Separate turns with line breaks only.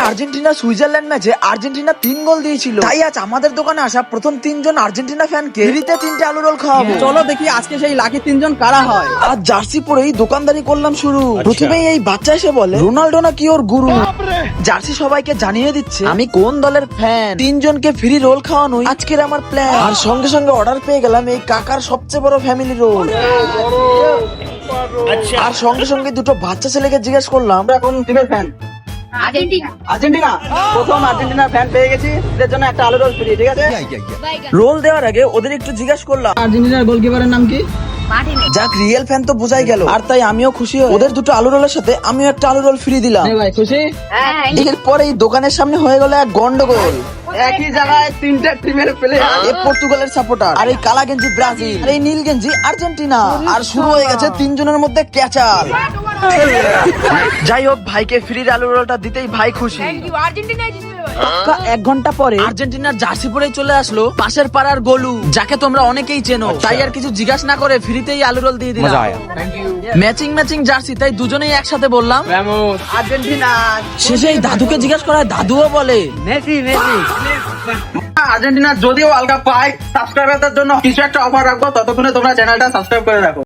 Argentina Switzerland ম্যাচে Argentina 3 গোল দিয়েছিল, তাই আজ আমাদের দোকানে আসা প্রথম 3 জন আর্জেন্টিনা ফ্যানকে ফ্রিতে 3টে আলু রোল খাওয়াবো।
চলো দেখি আজকে সেই লাকি 3 জন কারা হয়।
আজ জার্সি পরেই দোকানদারি করলাম শুরু। প্রথমেই এই বাচ্চা এসে বলে রোনাল্ডো নাকি ওর গুরু। জার্সি সবাইকে জানিয়ে দিচ্ছে আমি কোন দলের ফ্যান। 3 জনকে ফ্রি রোল খাওয়ানোই আজকের আমার প্ল্যান। আর সঙ্গে সঙ্গে অর্ডার পেয়ে গেলাম এই কাকার সবচেয়ে বড় ফ্যামিলি রোল। আর সঙ্গে সঙ্গে দুটো বাচ্চা ছেলেকে জিজ্ঞেস করলাম
কোন টিমের ফ্যান? আর্জেন্টিনা। প্রথম আর্জেন্টিনার ফ্যান পেয়ে গেছি, এদের জন্য একটা আলু রোল ফ্রি, ঠিক আছে?
রোল দেওয়ার আগে ওদের একটু জিজ্ঞেস করলাম
আর্জেন্টিনার গোলকিপারের নাম কি?
যাক রিয়েল ফ্যান তো বোঝাই গেল। আর তাই আমিও খুশি হয়ে ওদের দুটো আলু রোলের সাথে আমিও একটা আলু রোল ফ্রি দিলাম।
ভাই খুশি?
এরপরেই দোকানের সামনে হয়ে গেল এক গন্ডগোল।
একই জায়গায় 3টা টিমের প্লেয়ার।
এ পর্তুগালের সাপোর্টার, আর এই কালা গেঞ্জি ব্রাজিল, আর এই নীল গেঞ্জি আর্জেন্টিনা। আর শুরু হয়ে গেছে 3 জনের মধ্যে ক্যাচাল। যাই হোক ভাইকে ফ্রি আলু রোলটা দিতেই ভাই খুশি। পাক্কা 1 ঘন্টা পরে আর্জেন্টিনার জার্সি পরেই চলে আসলো পাশের পাড়ার গোলু, যাকে তোমরা অনেকেই চেনো। তাই আর কিছু জিজ্ঞাসা না করে ফ্রিতেই আলু রোল দিয়ে দিলাম। ম্যাচিং জার্সি, তাই দুজনেই একসাথে বললাম
আর্জেন্টিনা।
শেষে এই দাদুকে জিজ্ঞাসা করায় দাদুও বলে
আর্জেন্টিনা যদিও আলগা পায়, সাবস্ক্রাইবারদের জন্য কিছু একটা অফার রাখবো, ততক্ষণে তোমরা চ্যানেলটা সাবস্ক্রাইব করে রাখো।